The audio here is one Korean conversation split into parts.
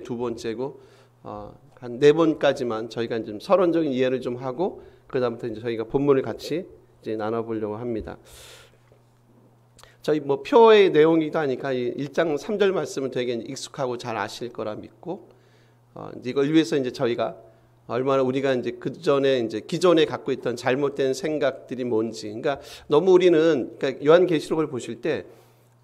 두 번째고 한 네 번까지만 저희가 좀 서론적인 이해를 좀 하고 그다음부터 이제 저희가 본문을 같이 이제 나눠보려고 합니다. 저희 뭐 표의 내용이다 하니까 1장 3절 말씀은 되게 익숙하고 잘 아실 거라 믿고 이걸 위해서 이제 저희가 얼마나 우리가 이제 그 전에 이제 기존에 갖고 있던 잘못된 생각들이 뭔지, 그러니까 너무 우리는 그러니까 요한계시록을 보실 때,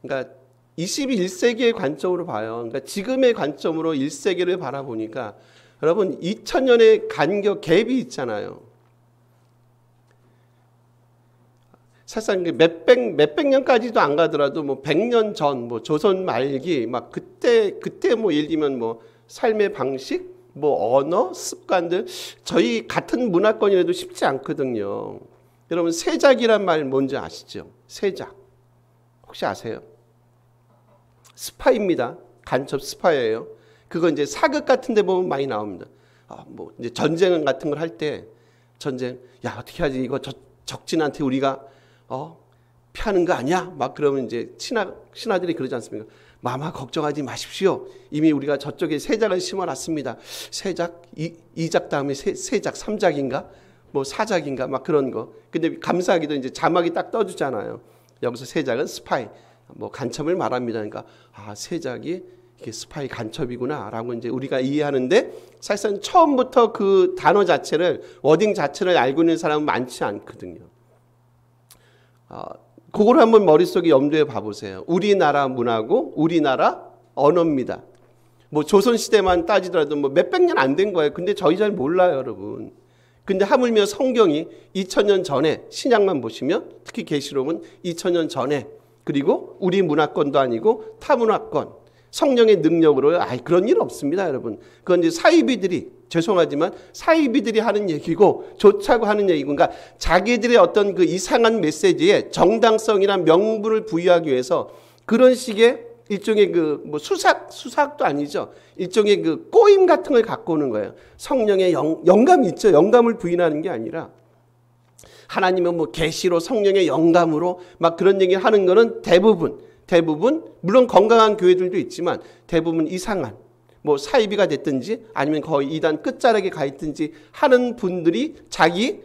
그러니까 21세기의 관점으로 봐요. 그러니까 지금의 관점으로 1세기를 바라보니까 여러분 2000년의 간격 갭이 있잖아요. 사실상 몇백 년까지도 안 가더라도 뭐 100년 전, 뭐 조선 말기 막 그때 뭐 예를 들면 뭐 삶의 방식, 뭐 언어, 습관들, 저희 같은 문화권이라도 쉽지 않거든요. 여러분 세작이란 말 뭔지 아시죠? 세작 혹시 아세요? 스파입니다. 간첩 스파이예요. 그거 이제 사극 같은 데 보면 많이 나옵니다. 뭐 이제 전쟁 같은 걸 할 때 전쟁, 야 어떻게 하지, 이거 적진한테 우리가 피하는 거 아니야? 막 그러면 이제 신하들이 그러지 않습니까? 마마 걱정하지 마십시오. 이미 우리가 저쪽에 세작을 심어놨습니다. 세작, 2작 다음에 세작, 3작인가? 뭐 4작인가? 막 그런 거. 근데 감사하게도 이제 자막이 딱 떠주잖아요. 여기서 세작은 스파이, 뭐 간첩을 말합니다. 그러니까 세작이 이게 스파이 간첩이구나라고 이제 우리가 이해하는데, 사실상 처음부터 그 단어 자체를, 워딩 자체를 알고 있는 사람은 많지 않거든요. 그걸 한번 머릿속에 염두에 봐보세요. 우리나라 문화고 우리나라 언어입니다. 뭐 조선시대만 따지더라도 뭐 몇백 년 안 된 거예요. 근데 저희 잘 몰라요, 여러분. 근데 하물며 성경이 2000년 전에, 신약만 보시면 특히 계시록은 2000년 전에, 그리고 우리 문화권도 아니고 타 문화권, 성령의 능력으로 그런 일 없습니다, 여러분. 그건 이제 사이비들이, 죄송하지만 사이비들이 하는 얘기고 좋자고 하는 얘기고, 그러니까 자기들의 어떤 그 이상한 메시지에 정당성이나 명분을 부여하기 위해서 그런 식의 일종의 그 뭐 수사학도 아니죠. 일종의 그 꼬임 같은 걸 갖고 오는 거예요. 성령의 영감이 있죠. 영감을 부인하는 게 아니라 하나님은 뭐 계시로 성령의 영감으로 막 그런 얘기를 하는 거는 대부분 물론 건강한 교회들도 있지만 대부분 이상한 뭐 사이비가 됐든지 아니면 거의 이단 끝자락에 가 있든지 하는 분들이 자기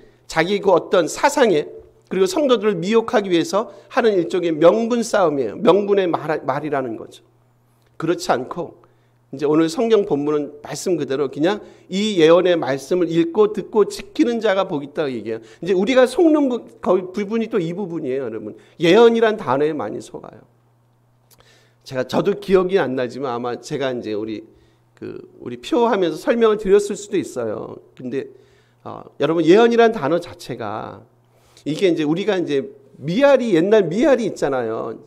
그 어떤 사상에, 그리고 성도들을 미혹하기 위해서 하는 일종의 명분 싸움이에요. 명분의 말이라는 거죠. 그렇지 않고 이제 오늘 성경 본문은 말씀 그대로 그냥 이 예언의 말씀을 읽고 듣고 지키는 자가 복이 있다고 얘기해요. 이제 우리가 속는 거의 부분이 또 이 부분이에요, 여러분. 예언이란 단어에 많이 속아요. 저도 기억이 안 나지만 아마 제가 이제 우리 표하면서 설명을 드렸을 수도 있어요. 근데 여러분 예언이란 단어 자체가 이게 이제 우리가 이제 옛날 미알이 있잖아요.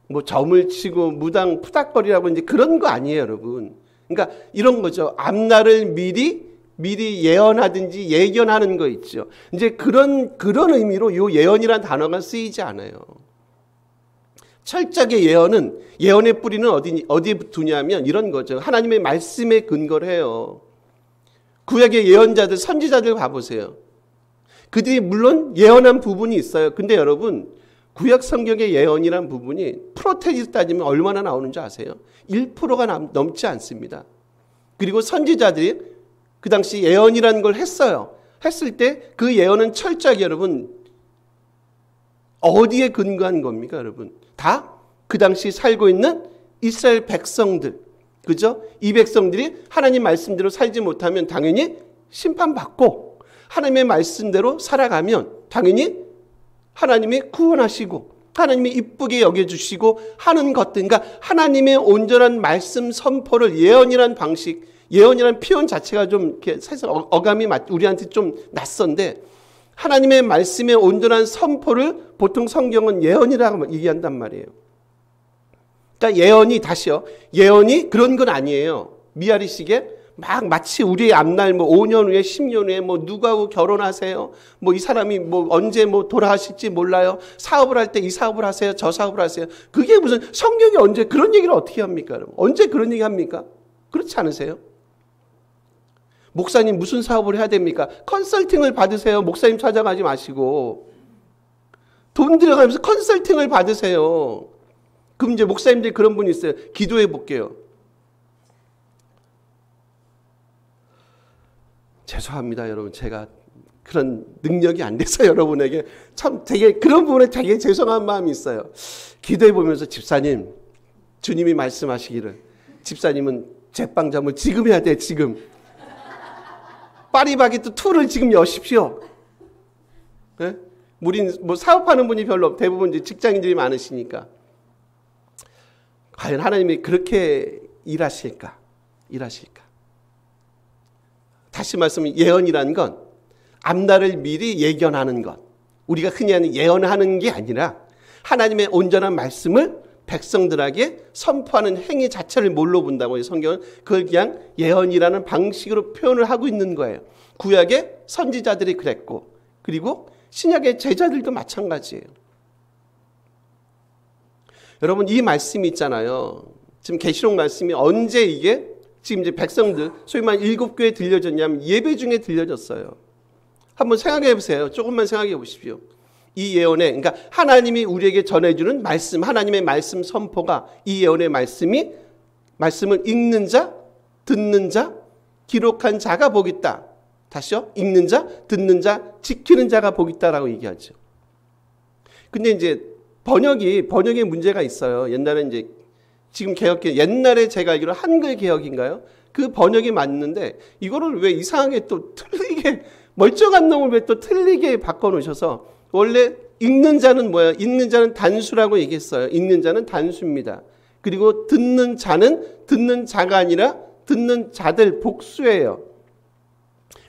뭐 점을 치고 무당 푸닥거리라고 이제 그런 거 아니에요, 여러분. 그러니까 이런 거죠. 앞날을 미리 예언하든지 예견하는 거 있죠. 이제 그런 의미로 이 예언이란 단어가 쓰이지 않아요. 철저하게 예언의 뿌리는 어디에 두냐면 이런 거죠. 하나님의 말씀에 근거를 해요. 구약의 예언자들, 선지자들 봐보세요. 그들이 물론 예언한 부분이 있어요. 근데 여러분, 구약 성경의 예언이란 부분이 프로테지 따지면 얼마나 나오는지 아세요? 1%가 넘지 않습니다. 그리고 선지자들이 그 당시 예언이라는 걸 했어요. 했을 때 그 예언은 철저하게 여러분 어디에 근거한 겁니까, 여러분? 다 그 당시 살고 있는 이스라엘 백성들, 그죠? 이 백성들이 하나님 말씀대로 살지 못하면 당연히 심판받고, 하나님의 말씀대로 살아가면 당연히 하나님이 구원하시고 하나님이 이쁘게 여겨주시고 하는 것들, 그러니까 하나님의 온전한 말씀 선포를, 예언이란 방식, 예언이란 표현 자체가 좀 이렇게 사실 어감이 우리한테 좀 낯선데, 하나님의 말씀의 온전한 선포를 보통 성경은 예언이라고 얘기한단 말이에요. 그러니까 예언이 그런 건 아니에요. 미아리식에 마치 우리의 앞날 뭐 5년 후에 10년 후에 뭐 누구하고 결혼하세요, 뭐 이 사람이 뭐 언제 뭐 돌아가실지 몰라요, 사업을 할 때 이 사업을 하세요, 저 사업을 하세요. 그게 무슨, 성경이 언제 그런 얘기를 어떻게 합니까, 여러분? 언제 그런 얘기 합니까? 그렇지 않으세요? 목사님 무슨 사업을 해야 됩니까? 컨설팅을 받으세요. 목사님 찾아가지 마시고 돈 들여가면서 컨설팅을 받으세요. 그럼 이제 목사님들이 그런 분이 있어요. 기도해 볼게요. 죄송합니다, 여러분. 제가 그런 능력이 안 돼서 여러분에게 참 되게 그런 부분에 되게 죄송한 마음이 있어요. 기도해 보면서 집사님, 주님이 말씀하시기를 집사님은 제빵점을 지금 해야 돼, 지금. 파리바게뜨 2를 지금 여십시오. 네? 우린 뭐 사업하는 분이 별로 대부분 이제 직장인들이 많으시니까. 과연 하나님이 그렇게 일하실까? 다시 말씀은 예언이라는 건 앞날을 미리 예견하는 것. 우리가 흔히 하는 예언하는 게 아니라 하나님의 온전한 말씀을 백성들에게 선포하는 행위 자체를 뭘로 본다고요? 성경은 그걸 그냥 예언이라는 방식으로 표현을 하고 있는 거예요. 구약의 선지자들이 그랬고, 그리고 신약의 제자들도 마찬가지예요. 여러분, 이 말씀이 있잖아요. 지금 계시록 말씀이 언제 이게 지금 이제 백성들 소위 말해 7교회에 들려졌냐면 예배 중에 들려졌어요. 한번 생각해 보세요. 조금만 생각해 보십시오. 이 예언에, 그러니까 하나님이 우리에게 전해주는 말씀, 하나님의 말씀 선포가 이 예언의 말씀을 읽는 자, 듣는 자, 기록한 자가 복 있다. 다시요. 읽는 자, 듣는 자, 지키는 자가 복 있다라고 얘기하죠. 근데 이제 번역에 문제가 있어요. 옛날에 이제 지금 옛날에 제가 알기로 한글 개혁인가요? 그 번역이 맞는데 이거를 왜 이상하게 또 틀리게 멀쩡한 놈을 왜 또 틀리게 바꿔놓으셔서 원래 읽는 자는 뭐야? 읽는 자는 단수라고 얘기했어요. 읽는 자는 단수입니다. 그리고 듣는 자는 듣는 자가 아니라 듣는 자들 복수예요.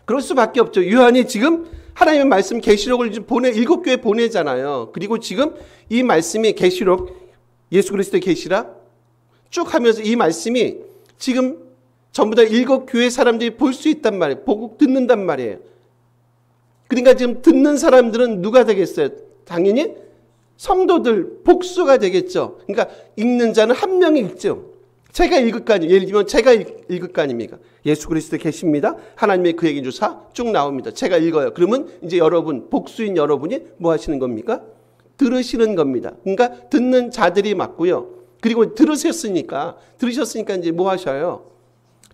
그럴 수밖에 없죠. 요한이 지금 하나님의 말씀 계시록을 7교회 보내잖아요. 그리고 지금 이 말씀이 계시록 예수 그리스도의 계시라 쭉 하면서 이 말씀이 지금 전부 다 7교회 사람들이 볼 수 있단 말이에요. 보고 듣는단 말이에요. 그러니까 지금 듣는 사람들은 누가 되겠어요? 당연히 성도들 복수가 되겠죠. 그러니까 읽는 자는 한 명이 읽죠. 제가 읽을 거 아니에요. 예를 들면 제가 읽을 거 아닙니까? 예수 그리스도 계십니다. 하나님의 그에게 주사 쭉 나옵니다. 제가 읽어요. 그러면 이제 여러분, 복수인 여러분이 뭐 하시는 겁니까? 들으시는 겁니다. 그러니까 듣는 자들이 맞고요. 그리고 들으셨으니까 이제 뭐 하셔요?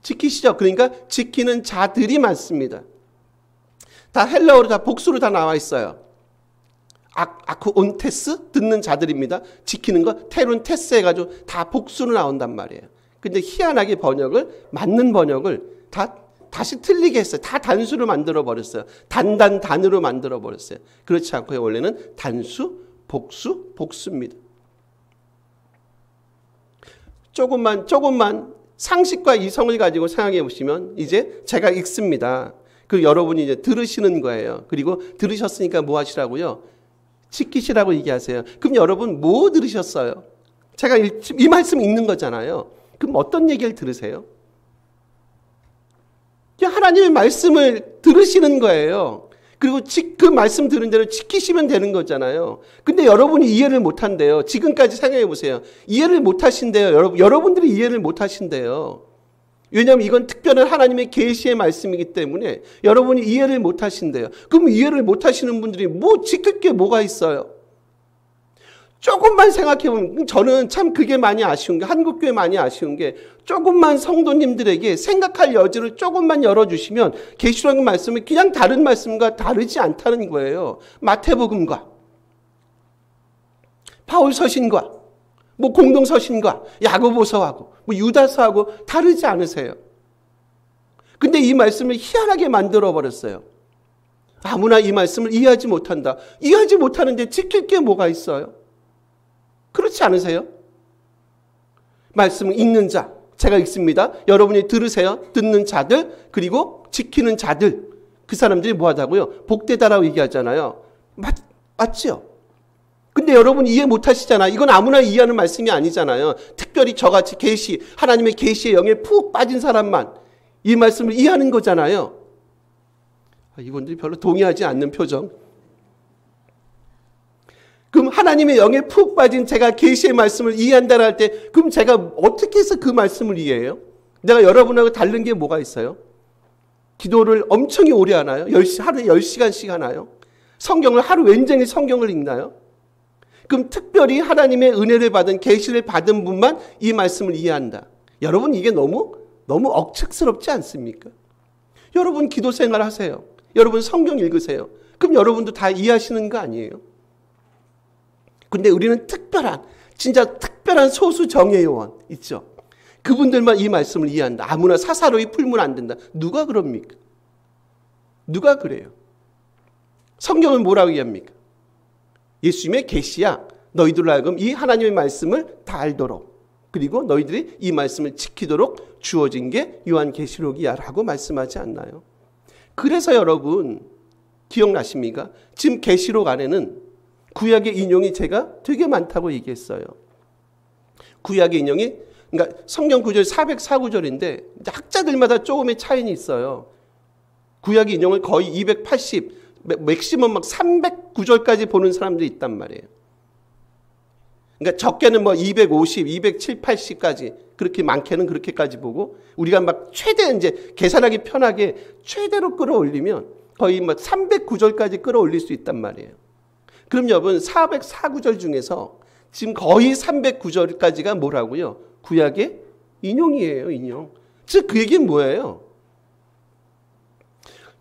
지키시죠. 그러니까 지키는 자들이 많습니다. 다 헬라어로 다 복수로 다 나와 있어요. 아쿠온테스 듣는 자들입니다. 지키는 거 테론 테스 해가지고 다 복수로 나온단 말이에요. 근데 희한하게 맞는 번역을 다시 틀리게 했어요. 다 단수로 만들어 버렸어요. 단으로 만들어 버렸어요. 그렇지 않고요. 원래는 단수, 복수입니다. 조금만 상식과 이성을 가지고 생각해 보시면 이제 제가 읽습니다. 그리고 여러분이 이제 들으시는 거예요. 그리고 들으셨으니까 뭐 하시라고요? 지키시라고 얘기하세요. 그럼 여러분 뭐 들으셨어요? 제가 이 말씀 읽는 거잖아요. 그럼 어떤 얘기를 들으세요? 그냥 하나님의 말씀을 들으시는 거예요. 그리고 그 말씀 들은 대로 지키시면 되는 거잖아요. 근데 여러분이 이해를 못한대요. 지금까지 생각해 보세요. 이해를 못하신대요. 여러분들이 이해를 못하신대요. 왜냐하면 이건 특별한 하나님의 계시의 말씀이기 때문에 여러분이 이해를 못하신대요. 그럼 이해를 못하시는 분들이 뭐 지킬 게 뭐가 있어요? 조금만 생각해보면 저는 참 그게 많이 아쉬운 게 한국교회 많이 아쉬운 게 조금만 성도님들에게 생각할 여지를 조금만 열어주시면 계시록 말씀이 그냥 다른 말씀과 다르지 않다는 거예요. 마태복음과 바울 서신과 뭐 공동 서신과 야고보서하고 뭐 유다서하고 다르지 않으세요. 근데 이 말씀을 희한하게 만들어 버렸어요. 아무나 이 말씀을 이해하지 못한다. 이해하지 못하는데 지킬 게 뭐가 있어요? 그렇지 않으세요? 말씀을 읽는 자, 제가 읽습니다. 여러분이 들으세요. 듣는 자들, 그리고 지키는 자들. 그 사람들이 뭐하다고요? 복되다라고 얘기하잖아요. 맞죠? 근데 여러분 이해 못하시잖아요. 이건 아무나 이해하는 말씀이 아니잖아요. 특별히 저같이 하나님의 계시의 영에 푹 빠진 사람만 이 말씀을 이해하는 거잖아요. 이분들이 별로 동의하지 않는 표정. 그럼 하나님의 영에 푹 빠진 제가 계시의 말씀을 이해한다라 할 때 그럼 제가 어떻게 해서 그 말씀을 이해해요? 내가 여러분하고 다른 게 뭐가 있어요? 기도를 엄청 오래 하나요? 하루에 10시간씩 하나요? 성경을 하루 왼종일 성경을 읽나요? 그럼 특별히 하나님의 은혜를 받은 계시를 받은 분만 이 말씀을 이해한다. 여러분 이게 너무 억측스럽지 않습니까? 여러분 기도 생활 하세요. 여러분 성경 읽으세요. 그럼 여러분도 다 이해하시는 거 아니에요? 근데 우리는 진짜 특별한 소수 정예 요원 있죠. 그분들만 이 말씀을 이해한다. 아무나 사사로이 풀면 안 된다. 누가 그럽니까? 누가 그래요? 성경은 뭐라고 얘기합니까? 예수님의 계시야. 너희들로 하여금 이 하나님의 말씀을 다 알도록, 그리고 너희들이 이 말씀을 지키도록 주어진 게 요한계시록이야 라고 말씀하지 않나요? 그래서 여러분 기억나십니까? 지금 계시록 안에는 구약의 인용이 제가 되게 많다고 얘기했어요. 구약의 인용이, 그러니까 성경 구절 404구절인데 학자들마다 조금의 차이는 있어요. 구약의 인용을 거의 280, 맥시멈 막 300구절까지 보는 사람들이 있단 말이에요. 그러니까 적게는 뭐 250, 270, 80까지, 그렇게 많게는 그렇게까지 보고, 우리가 막 최대 이제 계산하기 편하게 최대로 끌어올리면 거의 막 309절까지 끌어올릴 수 있단 말이에요. 그럼 여러분 404구절 중에서 지금 거의 309절까지가 뭐라고요? 구약의 인용이에요, 인용. 즉 그 얘기는 뭐예요?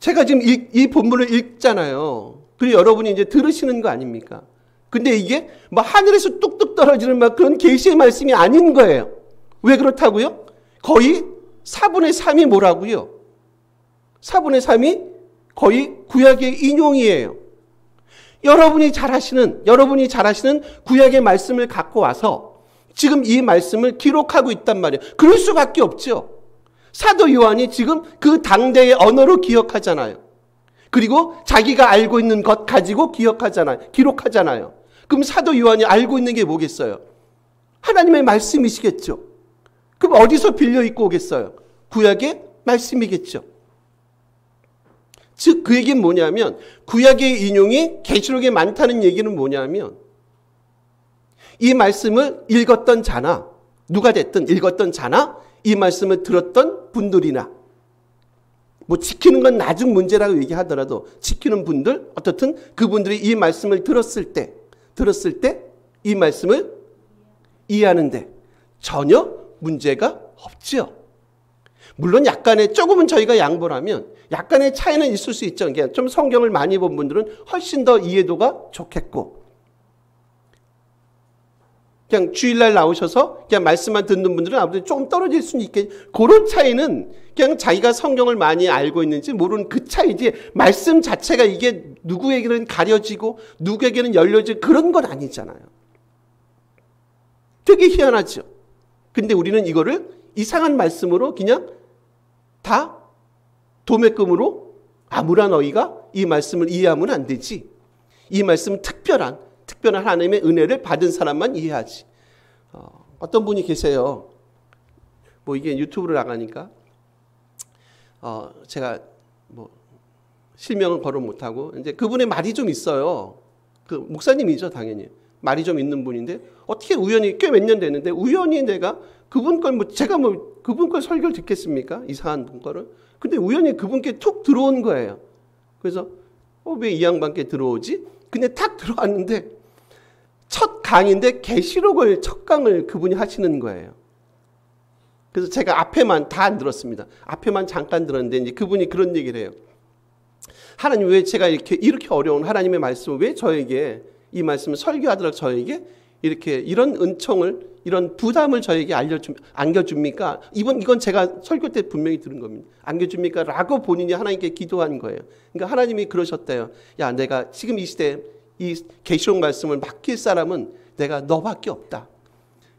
제가 지금 이 본문을 읽잖아요. 그리고 여러분이 이제 들으시는 거 아닙니까? 근데 이게 뭐 하늘에서 뚝뚝 떨어지는 막 그런 계시의 말씀이 아닌 거예요. 왜 그렇다고요? 거의 4분의 3이 뭐라고요? 4분의 3이 거의 구약의 인용이에요. 여러분이 잘 하시는 구약의 말씀을 갖고 와서 지금 이 말씀을 기록하고 있단 말이에요. 그럴 수밖에 없죠. 사도 요한이 지금 그 당대의 언어로 기억하잖아요. 그리고 자기가 알고 있는 것 가지고 기록하잖아요. 그럼 사도 요한이 알고 있는 게 뭐겠어요? 하나님의 말씀이시겠죠. 그럼 어디서 빌려 입고 오겠어요? 구약의 말씀이겠죠. 즉 그 얘기는 뭐냐면, 구약의 인용이 계시록에 많다는 얘기는 뭐냐면, 이 말씀을 읽었던 자나, 누가 됐든 읽었던 자나, 이 말씀을 들었던 분들이나, 뭐 지키는 건 나중 문제라고 얘기하더라도 지키는 분들, 어떻든 그분들이 이 말씀을 들었을 때 이 말씀을 이해하는데 전혀 문제가 없죠. 물론 조금은 저희가 양보를 하면 약간의 차이는 있을 수 있죠. 그러니까 좀 성경을 많이 본 분들은 훨씬 더 이해도가 좋겠고, 그냥 주일날 나오셔서 그냥 말씀만 듣는 분들은 아무래도 조금 떨어질 수는 있겠죠. 그런 차이는 그냥 자기가 성경을 많이 알고 있는지 모르는 그 차이지, 말씀 자체가 이게 누구에게는 가려지고 누구에게는 열려지고 그런 건 아니잖아요. 되게 희한하죠. 근데 우리는 이거를 이상한 말씀으로 그냥 다 도매금으로 아무나 너희가 이 말씀을 이해하면 안 되지. 이 말씀은 특별한 하나님의 은혜를 받은 사람만 이해하지. 어떤 분이 계세요. 뭐 이게 유튜브로 나가니까 제가 뭐 실명은 거론 못하고, 이제 그분의 말이 좀 있어요. 그 목사님이죠, 당연히. 말이 좀 있는 분인데 어떻게 우연히, 꽤 몇 년 됐는데 우연히 내가 그분 걸 제가 그분 걸 설교를 듣겠습니까? 이상한 분 거를. 근데 우연히 그분께 툭 들어온 거예요. 그래서 왜 이 양반께 들어오지? 근데 탁 들어왔는데 첫 강인데 계시록을 첫 강을 그분이 하시는 거예요. 그래서 제가 앞에만 다 안 들었습니다. 앞에만 잠깐 들었는데 이제 그분이 그런 얘기를 해요. 하나님, 왜 제가 이렇게 어려운 하나님의 말씀을 왜 저에게, 이 말씀을 설교하더라도 저에게 이런 은총을, 이런 부담을 저에게 안겨줍니까? 이건 제가 설교 때 분명히 들은 겁니다. 안겨줍니까? 라고 본인이 하나님께 기도한 거예요. 그러니까 하나님이 그러셨대요. 야, 내가 지금 이 시대에 이 계시록 말씀을 맡길 사람은 내가 너밖에 없다.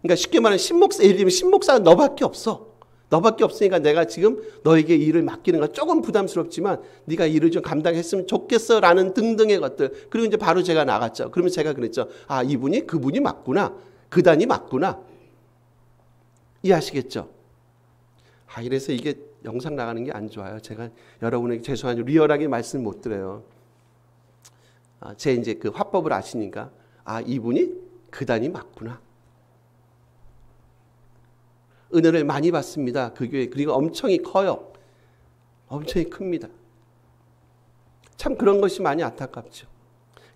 그러니까 쉽게 말하면 신목사가 너밖에 없어. 너밖에 없으니까 내가 지금 너에게 일을 맡기는 건 조금 부담스럽지만 네가 일을 좀 감당했으면 좋겠어 라는 등등의 것들. 그리고 이제 바로 제가 나갔죠. 그러면 제가 그랬죠. 아, 그분이 맞구나. 그단이 맞구나. 이해하시겠죠? 이래서 이게 영상 나가는 게 안 좋아요. 제가 여러분에게 죄송하지만 리얼하게 말씀 못 드려요. 제 이제 그 화법을 아시니까, 이분이 그단이 맞구나. 은혜를 많이 받습니다. 그 교회. 그리고 엄청이 커요. 엄청이 큽니다. 참 그런 것이 많이 안타깝죠.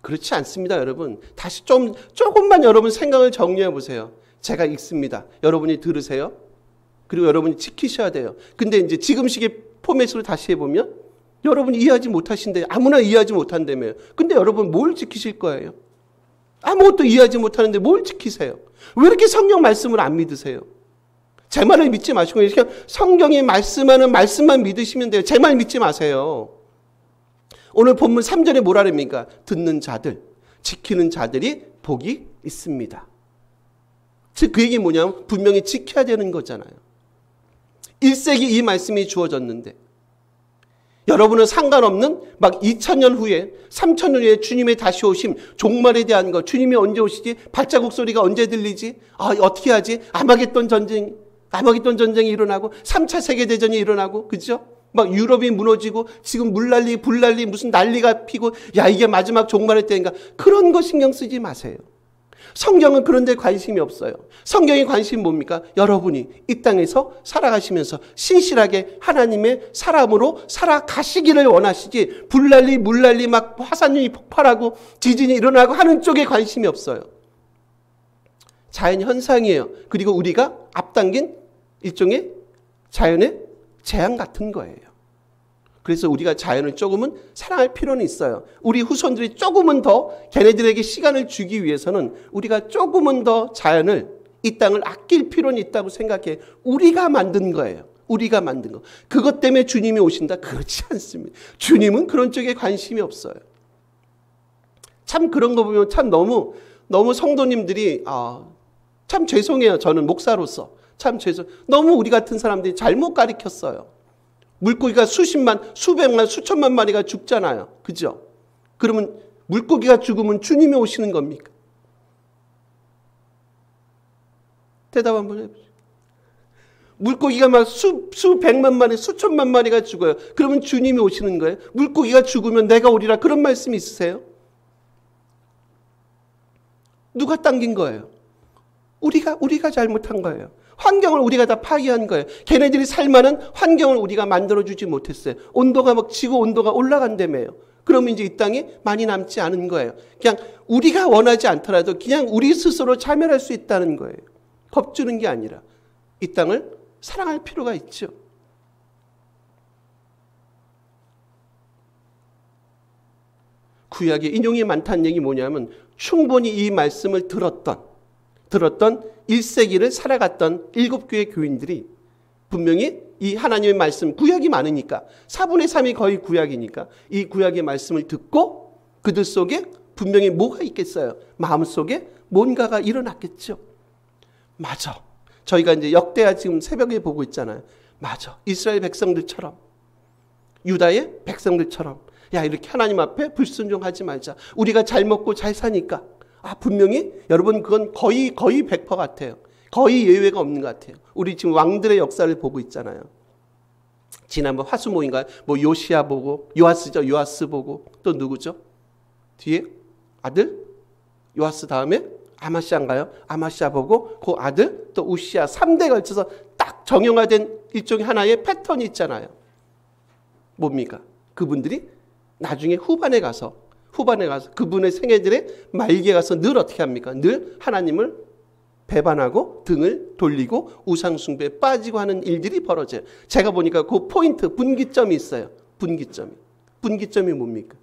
그렇지 않습니다, 여러분. 다시 조금만 여러분 생각을 정리해 보세요. 제가 읽습니다. 여러분이 들으세요. 그리고 여러분이 지키셔야 돼요. 근데 이제 지금 시기에 포맷으로 다시 해보면 여러분이 이해하지 못하신데 아무나 이해하지 못한다며요. 근데 여러분 뭘 지키실 거예요? 아무것도 이해하지 못하는데 뭘 지키세요? 왜 이렇게 성경 말씀을 안 믿으세요? 제 말을 믿지 마시고 그냥 성경이 말씀하는 말씀만 믿으시면 돼요. 제 말 믿지 마세요. 오늘 본문 3절에 뭐라 합니까? 듣는 자들, 지키는 자들이 복이 있습니다. 즉 그 얘기 뭐냐면 분명히 지켜야 되는 거잖아요. 1세기 이 말씀이 주어졌는데 여러분은 상관없는 막 2000년 후에 3000년 후에 주님의 다시 오심, 종말에 대한 거, 주님이 언제 오시지? 발자국 소리가 언제 들리지? 어떻게 하지? 아마겟돈 전쟁이 일어나고 3차 세계대전이 일어나고 그죠? 막 유럽이 무너지고 지금 물난리 불난리 무슨 난리가 피고 야 이게 마지막 종말의 때인가? 그런 거 신경 쓰지 마세요. 성경은 그런 데 관심이 없어요. 성경의 관심이 뭡니까? 여러분이 이 땅에서 살아가시면서 신실하게 하나님의 사람으로 살아가시기를 원하시지 불난리 물난리 막 화산이 폭발하고 지진이 일어나고 하는 쪽에 관심이 없어요. 자연 현상이에요. 그리고 우리가 앞당긴 일종의 자연의 재앙 같은 거예요. 그래서 우리가 자연을 조금은 사랑할 필요는 있어요. 우리 후손들이 조금은 더 걔네들에게 시간을 주기 위해서는 우리가 조금은 더 자연을 이 땅을 아낄 필요는 있다고 생각해. 우리가 만든 거예요. 우리가 만든 거. 그것 때문에 주님이 오신다? 그렇지 않습니다. 주님은 그런 쪽에 관심이 없어요. 참 그런 거 보면 참 너무 성도님들이 참 죄송해요. 저는 목사로서 참 너무 우리 같은 사람들이 잘못 가르쳤어요. 물고기가 수십만, 수백만, 수천만 마리가 죽잖아요. 그죠? 그러면 물고기가 죽으면 주님이 오시는 겁니까? 대답 한번 해보세요. 물고기가 막 수백만 마리, 수천만 마리가 죽어요. 그러면 주님이 오시는 거예요? 물고기가 죽으면 내가 오리라 그런 말씀 있으세요? 누가 당긴 거예요? 우리가 잘못한 거예요. 환경을 우리가 다 파괴한 거예요. 걔네들이 살만한 환경을 우리가 만들어주지 못했어요. 온도가 막 지구 온도가 올라간다며요. 그러면 이제 이 땅이 많이 남지 않은 거예요. 그냥 우리가 원하지 않더라도 그냥 우리 스스로 자멸할 수 있다는 거예요. 겁주는 게 아니라 이 땅을 사랑할 필요가 있죠. 구약에 인용이 많다는 얘기 뭐냐면 충분히 이 말씀을 들었던 1세기를 살아갔던 7교회 교인들이 분명히 이 하나님의 말씀, 구약이 많으니까 4분의 3이 거의 구약이니까 이 구약의 말씀을 듣고 그들 속에 분명히 뭐가 있겠어요? 마음속에 뭔가가 일어났겠죠. 맞아. 저희가 이제 역대하 지금 새벽에 보고 있잖아요. 맞아. 이스라엘 백성들처럼 유다의 백성들처럼 야 이렇게 하나님 앞에 불순종하지 말자. 우리가 잘 먹고 잘 사니까 분명히 여러분 그건 거의 100% 같아요. 거의 예외가 없는 것 같아요. 우리 지금 왕들의 역사를 보고 있잖아요. 지난번 화수모인가요? 뭐 요시야 보고 요아스 보고 또 누구죠? 뒤에 아들 요아스 다음에 아마시아인가요? 아마시아 보고 그 아들 또 우시야 3대에 걸쳐서 딱 정형화된 일종의 하나의 패턴이 있잖아요. 뭡니까? 그분들이 나중에 후반에 가서 그분의 생애들의 말기에 가서 늘 어떻게 합니까? 늘 하나님을 배반하고 등을 돌리고 우상숭배에 빠지고 하는 일들이 벌어져요. 제가 보니까 그 포인트, 분기점이 있어요. 분기점이 뭡니까?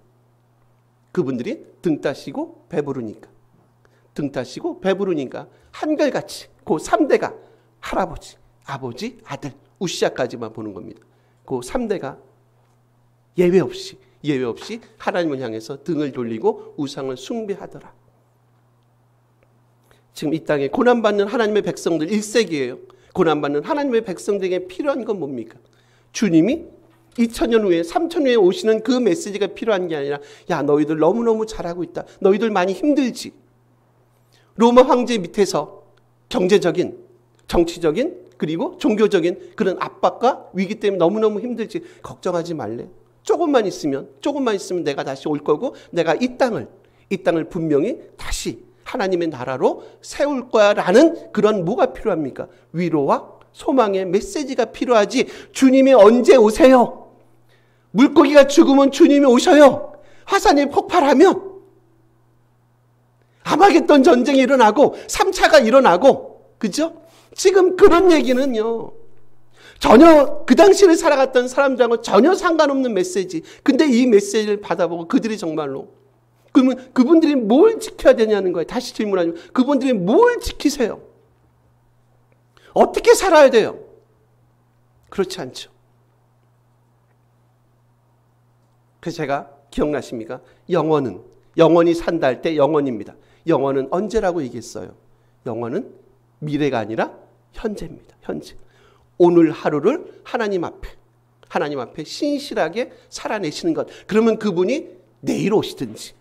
그분들이 등 따시고 배부르니까 한결같이 그 3대가 할아버지, 아버지, 아들, 우시아까지만 보는 겁니다. 그 3대가 예외 없이 하나님을 향해서 등을 돌리고 우상을 숭배하더라. 지금 이 땅에 고난받는 하나님의 백성들 1세기예요. 고난받는 하나님의 백성들에게 필요한 건 뭡니까? 주님이 2000년 후에 3000년 후에 오시는 그 메시지가 필요한 게 아니라 야 너희들 너무너무 잘하고 있다. 너희들 많이 힘들지. 로마 황제 밑에서 경제적인, 정치적인 그리고 종교적인 그런 압박과 위기 때문에 너무너무 힘들지. 걱정하지 말래. 조금만 있으면 내가 다시 올 거고 내가 이 땅을 분명히 다시 하나님의 나라로 세울 거야라는 그런 뭐가 필요합니까? 위로와 소망의 메시지가 필요하지. 주님이 언제 오세요? 물고기가 죽으면 주님이 오셔요. 화산이 폭발하면 아마겟돈 전쟁이 일어나고 3차가 일어나고 그죠? 지금 그런 얘기는요. 전혀 그 당시를 살아갔던 사람들하고 전혀 상관없는 메시지. 근데 이 메시지를 받아보고 그들이 정말로, 그러면 그분들이 뭘 지켜야 되냐는 거예요. 다시 질문하면 그분들이 뭘 지키세요? 어떻게 살아야 돼요? 그렇지 않죠. 그래서 제가 기억나십니까? 영원히 산다 할 때 영원입니다. 영원은 언제라고 얘기했어요? 영원은 미래가 아니라 현재입니다. 현재. 오늘 하루를 하나님 앞에 신실하게 살아내시는 것. 그러면 그분이 내일 오시든지,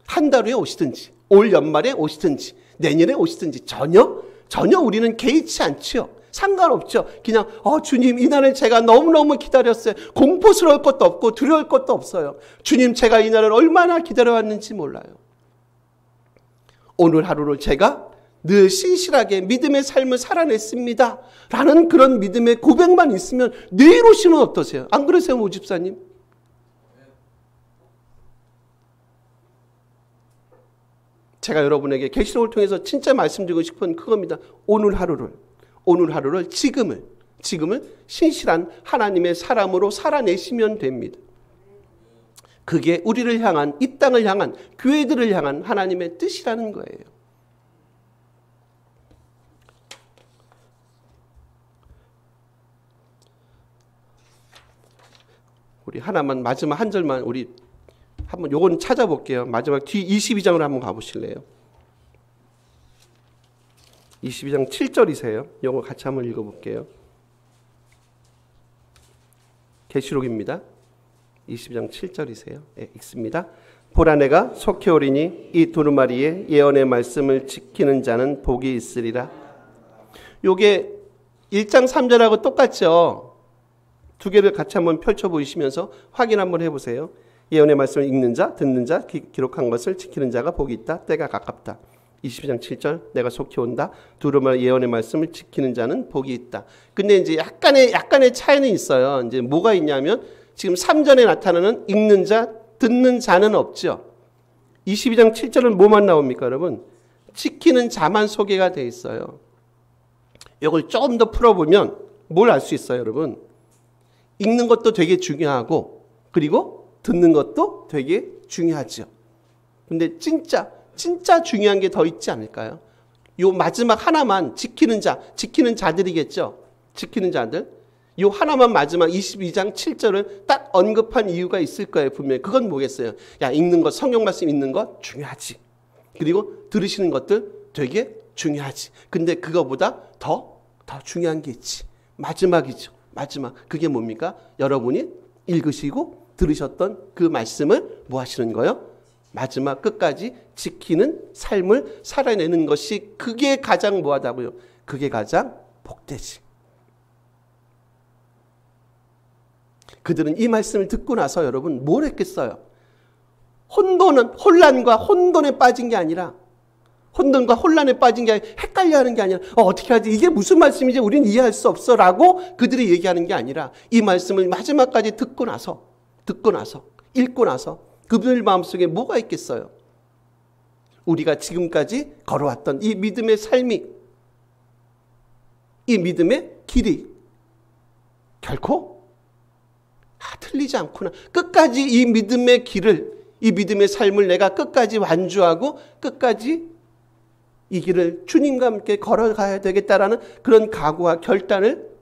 한 달 후에 오시든지, 올 연말에 오시든지, 내년에 오시든지 전혀 우리는 개의치 않지요. 상관없죠. 그냥 주님, 이날을 제가 너무너무 기다렸어요. 공포스러울 것도 없고 두려울 것도 없어요. 주님, 제가 이날을 얼마나 기다려왔는지 몰라요. 오늘 하루를 제가 늘 신실하게 믿음의 삶을 살아냈습니다 라는 그런 믿음의 고백만 있으면 내일 오시면 어떠세요? 안 그러세요, 모 집사님? 제가 여러분에게 계시록을 통해서 진짜 말씀드리고 싶은 그겁니다. 오늘 하루를 지금을 신실한 하나님의 사람으로 살아내시면 됩니다. 그게 우리를 향한, 이 땅을 향한, 교회들을 향한 하나님의 뜻이라는 거예요. 우리 하나만, 마지막 한 절만 우리 한번 요건 찾아볼게요. 마지막 뒤 22장으로 한번 가보실래요? 22장 7절이세요. 요거 같이 한번 읽어볼게요. 계시록입니다. 22장 7절이세요. 네, 읽습니다. 보라, 내가 속히 오리니 이 두루마리의 예언의 말씀을 지키는 자는 복이 있으리라. 요게 1장 3절하고 똑같죠? 두 개를 같이 한번 펼쳐 보이시면서 확인 한번 해보세요. 예언의 말씀을 읽는 자, 듣는 자, 기록한 것을 지키는 자가 복이 있다. 때가 가깝다. 22장 7절, 내가 속히 온다. 두루마리 예언의 말씀을 지키는 자는 복이 있다. 근데 이제 약간의 차이는 있어요. 이제 뭐가 있냐면 지금 3절에 나타나는 읽는 자, 듣는 자는 없죠. 22장 7절은 뭐만 나옵니까, 여러분? 지키는 자만 소개가 돼 있어요. 이걸 조금 더 풀어보면 뭘 알 수 있어요, 여러분? 읽는 것도 되게 중요하고 그리고 듣는 것도 되게 중요하죠. 근데 진짜 중요한 게 더 있지 않을까요? 요 마지막 하나만 지키는 자들이겠죠. 지키는 자들. 요 하나만 마지막 22장 7절을 딱 언급한 이유가 있을 거예요, 분명히. 그건 뭐겠어요? 야, 읽는 것, 성경 말씀 읽는 것 중요하지. 그리고 들으시는 것들 되게 중요하지. 근데 그거보다 더 중요한 게 있지. 마지막이죠. 마지막. 그게 뭡니까? 여러분이 읽으시고 들으셨던 그 말씀을 뭐 하시는 거예요? 마지막 끝까지 지키는 삶을 살아내는 것이, 그게 가장 뭐하다고요? 그게 가장 복되지. 그들은 이 말씀을 듣고 나서 여러분 뭘 했겠어요? 혼란과 혼돈에 빠진 게 아니라, 혼돈과 혼란에 빠진 게 아니라, 헷갈려하는 게 아니라 어떻게 하지? 이게 무슨 말씀이지? 우리는 이해할 수 없어 라고 그들이 얘기하는 게 아니라, 이 말씀을 마지막까지 듣고 나서 읽고 나서 그들 마음속에 뭐가 있겠어요? 우리가 지금까지 걸어왔던 이 믿음의 삶이, 이 믿음의 길이 결코 틀리지 않구나. 끝까지 이 믿음의 길을, 이 믿음의 삶을 내가 끝까지 완주하고 끝까지 이 길을 주님과 함께 걸어가야 되겠다라는 그런 각오와 결단을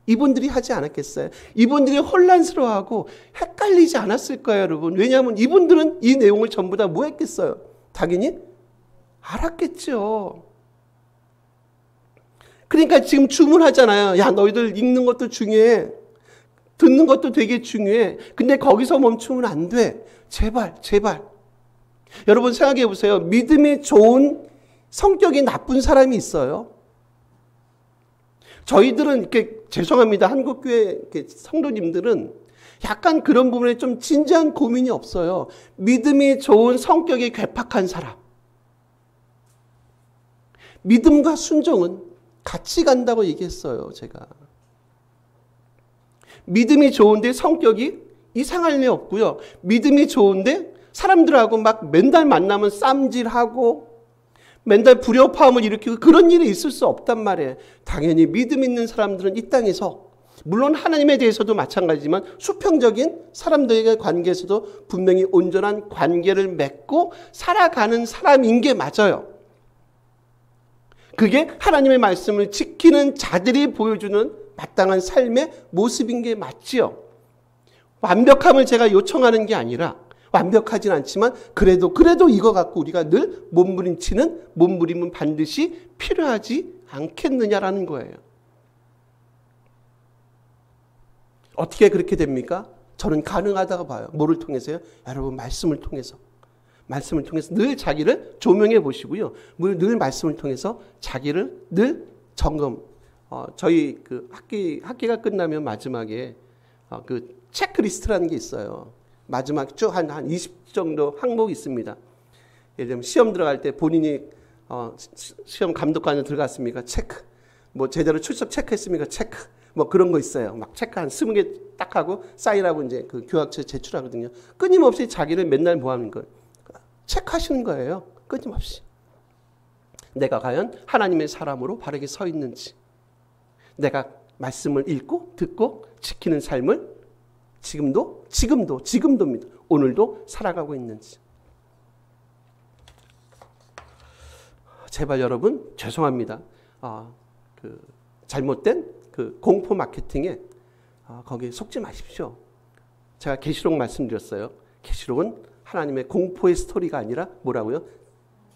이분들이 하지 않았겠어요? 이분들이 혼란스러워하고 헷갈리지 않았을 거예요, 여러분. 왜냐하면 이분들은 이 내용을 전부 다 뭐 했겠어요? 당연히 알았겠죠. 그러니까 지금 주문하잖아요. 야, 너희들 읽는 것도 중요해. 듣는 것도 되게 중요해. 근데 거기서 멈추면 안 돼. 제발. 여러분 생각해 보세요. 믿음이 좋은 성격이 나쁜 사람이 있어요. 저희들은 이렇게, 죄송합니다, 한국교회 성도님들은 약간 그런 부분에 좀 진지한 고민이 없어요. 믿음이 좋은 성격이 괴팍한 사람. 믿음과 순종은 같이 간다고 얘기했어요, 제가. 믿음이 좋은데 성격이 이상할 리 없고요. 믿음이 좋은데 사람들하고 막 맨날 만나면 쌈질하고 맨날 불협화음을 일으키고 그런 일이 있을 수 없단 말이에요. 당연히 믿음 있는 사람들은 이 땅에서 물론 하나님에 대해서도 마찬가지지만 수평적인 사람들과의 관계에서도 분명히 온전한 관계를 맺고 살아가는 사람인 게 맞아요. 그게 하나님의 말씀을 지키는 자들이 보여주는 마땅한 삶의 모습인 게 맞지요. 완벽함을 제가 요청하는 게 아니라 완벽하진 않지만 그래도 이거 갖고 우리가 늘 몸부림은 반드시 필요하지 않겠느냐라는 거예요. 어떻게 그렇게 됩니까? 저는 가능하다고 봐요. 뭐를 통해서요? 여러분 말씀을 통해서 늘 자기를 조명해 보시고요. 늘 말씀을 통해서 자기를 늘 점검. 저희 그 학기가 끝나면 마지막에 그 체크리스트라는 게 있어요. 마지막 쭉 한 20 정도 항목이 있습니다. 예를 들면 시험 들어갈 때 본인이 시험 감독관에 들어갔습니까? 체크. 뭐 제대로 출석 체크했습니까? 체크. 뭐 그런 거 있어요. 막 체크 한 20개 딱 하고 사인하고 이제 그 교학처에 제출하거든요. 끊임없이 자기를 맨날 뭐 하는 거예요? 체크하시는 거예요. 끊임없이. 내가 과연 하나님의 사람으로 바르게 서 있는지, 내가 말씀을 읽고 듣고 지키는 삶을 지금도입니다. 오늘도 살아가고 있는지. 제발 여러분 죄송합니다. 그 잘못된 그 공포 마케팅에 거기에 속지 마십시오. 제가 계시록 말씀드렸어요. 계시록은 하나님의 공포의 스토리가 아니라 뭐라고요?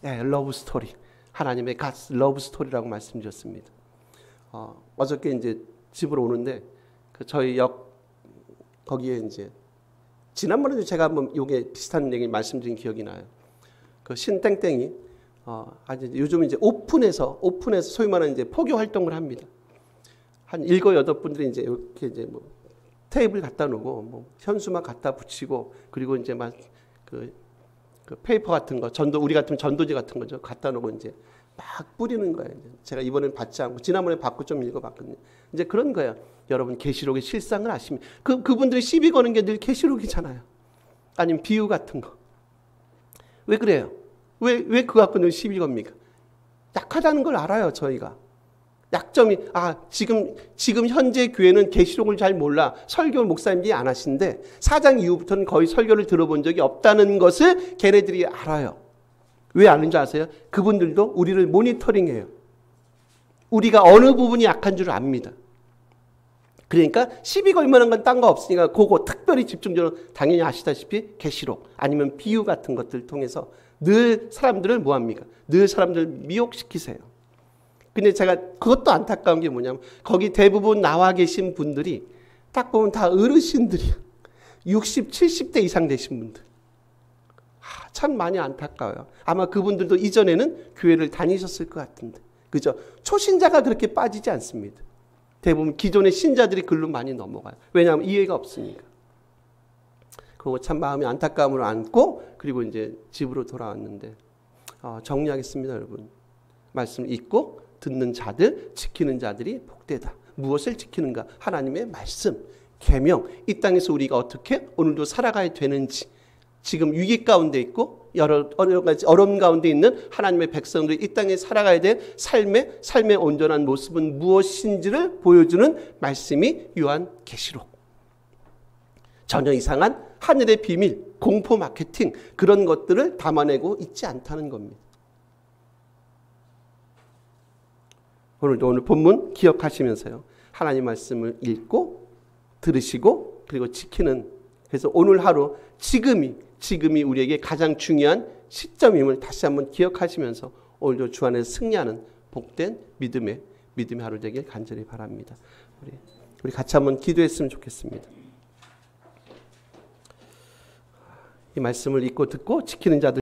러브 스토리. 하나님의 God's 러브 스토리라고 말씀드렸습니다. 어저께 이제 집으로 오는데 그 저희 역 거기에 이제 지난번에도 제가 한번 요게 비슷한 얘기 말씀드린 기억이 나요. 그 신땡땡이 아주 요즘 이제 오픈해서 소위 말하는 이제 포교 활동을 합니다. 한 7, 8분들이 이제 이렇게 이제 뭐 테이블 갖다 놓고 뭐 현수막 갖다 붙이고 그리고 이제 막 그 페이퍼 같은 거 우리 같으면 전도지 같은 거죠. 갖다 놓고 이제 막 뿌리는 거예요. 제가 이번엔 받지 않고 지난번에 받고 좀 읽어봤거든요. 이제 그런 거예요. 여러분 계시록의 실상을 아시면 그분들이 시비 거는 게 늘 계시록이잖아요. 아니면 비유 같은 거. 왜 그래요? 왜 그거 갖고 늘 시비 겁니까? 약하다는 걸 알아요. 저희가. 약점이 지금 현재 교회는 계시록을 잘 몰라. 설교 목사님들이 안 하신데 4장 이후부터는 거의 설교를 들어본 적이 없다는 것을 걔네들이 알아요. 왜 아는지 아세요? 그분들도 우리를 모니터링해요. 우리가 어느 부분이 약한 줄 압니다. 그러니까 시비 걸 만한 건 딴 거 없으니까 그거 특별히 집중적으로 당연히 아시다시피 계시록 아니면 비유 같은 것들 통해서 늘 사람들을 뭐합니까? 늘 사람들을 미혹시키세요. 근데 제가 그것도 안타까운 게 뭐냐면 거기 대부분 나와 계신 분들이 딱 보면 다 어르신들이야. 60, 70대 이상 되신 분들. 참 많이 안타까워요. 아마 그분들도 이전에는 교회를 다니셨을 것 같은데. 그죠? 초신자가 그렇게 빠지지 않습니다. 대부분 기존의 신자들이 글로 많이 넘어가요. 왜냐하면 이해가 없으니까. 그거 참 마음이 안타까움으로 안고 그리고 이제 집으로 돌아왔는데 정리하겠습니다, 여러분. 말씀 읽고 듣는 자들, 지키는 자들이 복되다. 무엇을 지키는가? 하나님의 말씀, 계명. 이 땅에서 우리가 어떻게 오늘도 살아가야 되는지. 지금 위기 가운데 있고 여러 가지 어려움 가운데 있는 하나님의 백성들이 이 땅에 살아가야 될 삶의 온전한 모습은 무엇인지를 보여주는 말씀이 요한 계시록. 전혀 이상한 하늘의 비밀, 공포 마케팅 그런 것들을 담아내고 있지 않다는 겁니다. 오늘 본문 기억하시면서요. 하나님 말씀을 읽고 들으시고 그리고 지키는 그래서 오늘 하루 지금이 우리에게 가장 중요한 시점임을 다시 한번 기억하시면서 오늘도 주 안에서 승리하는 복된 믿음의 하루 되길 간절히 바랍니다. 우리 같이 한번 기도했으면 좋겠습니다. 이 말씀을 읽고 듣고 지키는 자들